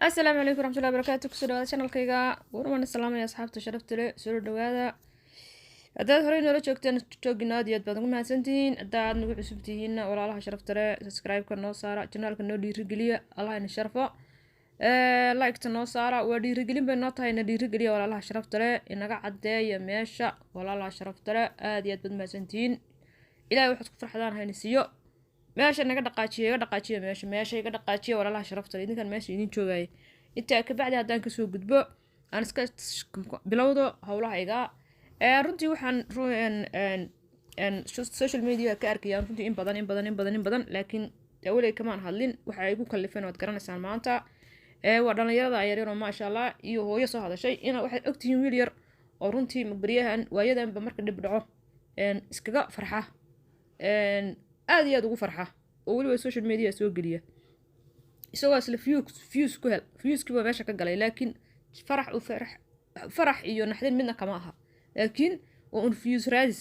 السلام عليكم ورحمة الله وبركاته. كسر هذا channel كيغا ورمان السلام يا أصحاب شرفت له سولو دوادا هذا هوري نولا joogteen joogina aad baad ugu mahadsantihiin hadaad nagu cusubtihiin walaalaha sharafta leh subscribe ka noo saara channelka noo dhiirigeliya Allah ina sharfo like ta noo saara waa dhiirigelin bay noo tahay na dhiirigeliya walaalaha sharafta leh inaga cadeeya meesha walaalaha sharafta leh aad iyo aad baad mahadsantihiin ilaahay waxaad ku farxadaan hayna siiyo meesha naga dhaqaajiyo meesha iga dhaqaajiyo walaalaha sharafta leh idinkan meesha idin joogay inta ka bacdi hadaan ka soo gudbo aan iska bilowdo hawlahayga runtii waxaan social media ka arkayaan runtii in badan laakiin dawlay kamaan hadlin waxa ay ku kalifeen waad garanaysaan maanta waa dhalinyarada yaryar oo maasha Allah iyo hooyo soo hadashay ina waxay ogtihiin wiil yar oo runtii magbaryahan waayadanba marka dib dhaco iskaga farxa aad iyo aad ugu farxa oo waliba social media soo geliya isagoo isla views ku hel viewskiiba meesha ka galay laakiin farax iyo naxdin midna kama aha laakiin oo un views raadis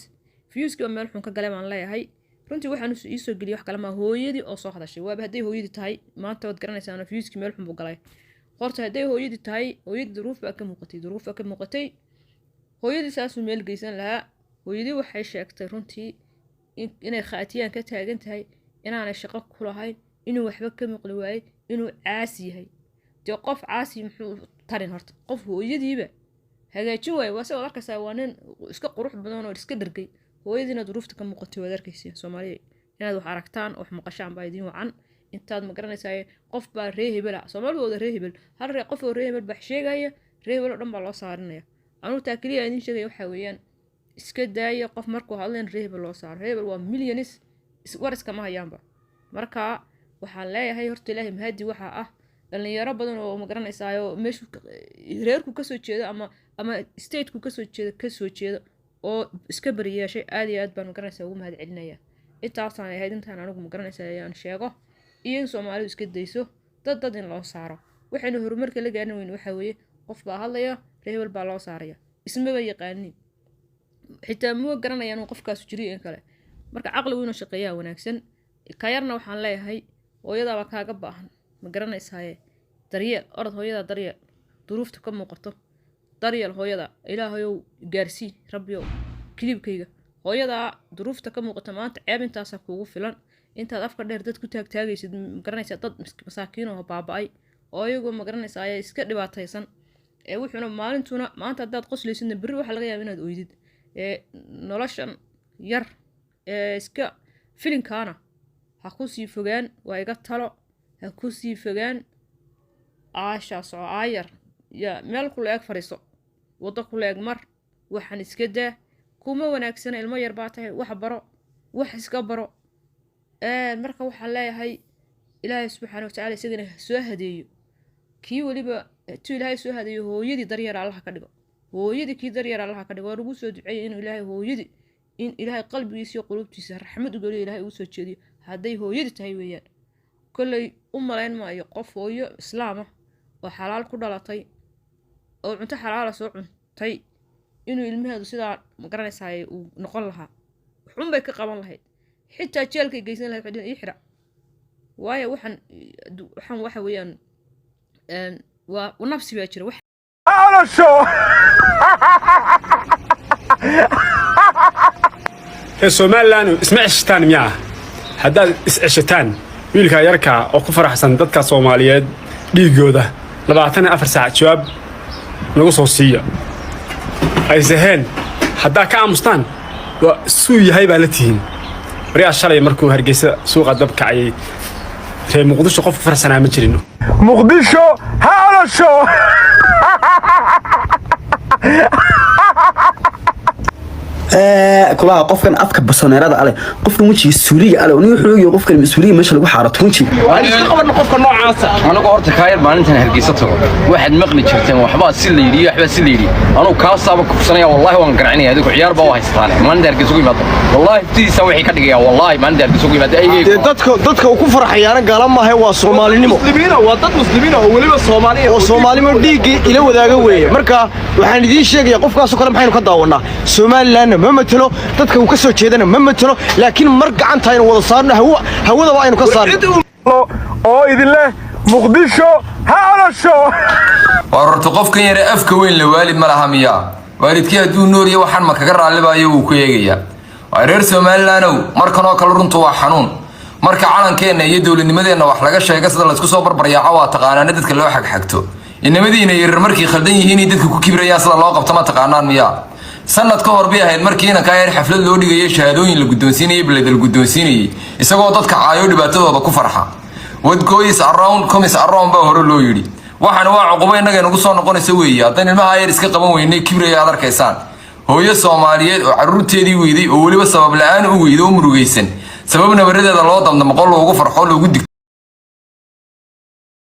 viewskiiba meel xun ka galay baan leeyahay runtii waxaan ii soo geliyay wax kale ma hooyadii oo soo hadashay waaba haday hooyadii tahay maanta waad garanaysaa viewskii meel xun buu galay horta haday hooyadii tahay hooyadii duruuf baa ka muuqatay hooyadii saasuu meel geysan lahaa hooyadii waxay sheegtay runtii inay khaatiyaan ka taagan tahay inaanay shaqo ku lahayn inuu waxba ka maqli waayay inuu caasi yahay dee qof caasi muxuu tarin horta qof hooyadiiba hagaajin waay waa soo arkaysaa waa nin iska qurux badan oo iska dhargay hooyadiina duruufta ka muuqatay waad arkaysaa Soomaaliya inaad wax aragtaan wax maqashaan baa idin wacan intaad ma garanaysaa qof baa reehibel Soomaaliyada reehibel hal qof oo reehibel baa sheegaya reehibel oo dhan baa loo saarinaya anu taa kaliya idin sheegay waxa weeyaan iska daaya qof markuu hadleen reehibel loo saaro reehibel waa milyanis war iska ma hayaanba marka waxaan leeyahay horta Ilaahay mahadi waxa ah dhalinyaro badan oo ma garanaysaa meeshu reerku ka soo jeedo ama state-ku ka soo jeedo oo iska bariyeeshay aad iyo aad baan garanaysaa ugu mahad celinaya intaasaan ahayd intaan anigu ma garanaysaa ayaan sheego iyo in Soomaalidu iska dayso dad in loo saaro waxaynu horumarka la gaarin weyn waxa weeye qof baa hadlaya reebel baa loo saaraya ismaba yaqaanin xitaa ma garanayaan qofkaas jiri in kale marka aqligu inuu shaqeeyaa wanaagsan ka yarna waxaan leeyahay hooyada waa kaaga baahan ma garanaysaa daryeel orod hooyada daryeel duruufta ka muuqato daryeel hooyada ilaahayow gaarsii rabbiyow kilibkayga hooyada duruufta ka muuqato maanta ceeb intaas kuugu filan intaad afka dheer dad ku taagaysid ma garanaysaa dad masaakiin oo baaba'ay oo iyagu ma garanaysaa ay iska dhibaataysan wuxuuna maalintuna maanta hadaad qoslaysid bari waxa laga yaabaa inaad ooydid noloshan yar iska filinkaana ha ku sii fogaan waa iga talo ha ku sii fogaan aashaas oo aayar ya meel ku leeg fariiso wada ku leeg mar waxaan iska daa kuma wanaagsan ilmo yar baa tahay wax baro wax iska baro marka waxaan leeyahay Ilaahay subhanahu wa ta'ala isagana soo hadeeyo kii waliba Ilaahay soo hadeeyo hooyadii daryar Allah ka dhigo hooyadii kii daryar Allah ka dhigo ugu soo duceeyay inuu Ilaahay hooyadii in Ilaahay qalbigiisa iyo qulubtiisa raxmad u geliyo Ilaahay uu soo jeediyo haday hooyadii tahay weeyaan kulay u maleyn maayo qof hooyo islaam ah oo xalaal ku dhalatay oo cunto xalaal soo cuntay inuu ilmaheedu sidaa ma garanaysaa uu noqon lahaa xun bay ka qaban lahayd xitaa jeelka geysan lahayd xidin ixra waayo waxaan waxa weeyaan waa nafsi baa jira wax على شو Somaliland isma ceshtaan miyaa haddaad is ceshataan wiilka yarka oo ku faraxsan dadka Soomaaliyeed dhiigooda 24 saac jawaab nagu soo siiya ay saheen hadda ka aamustaan waa suu yahay baa la tihiin bariya shalay markuu Hargeysa suuqa dabka ay reer Muqdisho qof farsanaa ma jirino Muqdisho hala show كلها قفكن أفك بصنيرة على قفكن وجهي السورية على ونيحلو يقفكن السورية مش اللي بحارة وجهي. أنا قبل قفكن نوع عاصر. أنا قارت كاير ما أنت هرجيسته. واحد مقلي شرتين وحبا سليري وحبا سليري. أنا كاس أبغى كفصنية والله وانقرعني هذوك عيار بواهي ستانة ما ندير جسوي ماذا. والله بتيجي سوي حكاية دقيقة والله ما ندير جسوي ماذا أي. dadka ugu farxayaan galama hay waa Soomaalinimo muslimiina waa dad muslimiina oo waliba Soomaaliya oo Soomaalimo dhiigi ila wadaaga weeye marka waxaan idin sheegaya qofkaas oo kale maxaynu ka daawanaa Somaliland ma matalo dadka uu ka soo jeedana ma matalo laakiin mar gacanta aynu wada saarno hawada waa aynu ka saarno oo idin leh muqdisho ha olosho wararta qofkan yare afka weyn la waalid ma laha miya waalidkii hadduu nool yahay waxaan ma kaga raalibayo uu ku eegayaa waa reer Soomaalilaanow markan oo kale runtu waa xanuun marka calankeena iyo dawladnimadeena wax laga sheegay sida la isku soo barbaryaco waa taqaanaan dadka loo xagxagto inamadiina yar markii khaldan yihiin dadka ku kibrayaan sida loo qabto ma taqaanaan miya sanad ka hor bay ahayd markii inanka yar xaflad loo dhigay shahaadooyin la guddoonsiinayay biladal guddoonsiinayay isagoo dadka caayo dhibaatadooda ku farxa what goes around comes around baa hore loo yiri waxaan waa cuqubo inaga nagu soo noqonaysa weeye haddana ilmaha yar iska qaban weynay kibraya aad arkaysaan hooyo Soomaaliyeed oo caruurteedii weeday oo waliba sabab la'aan u weedo murugaysan sababna waradeeda loo damdamo qol loogu farxo loogu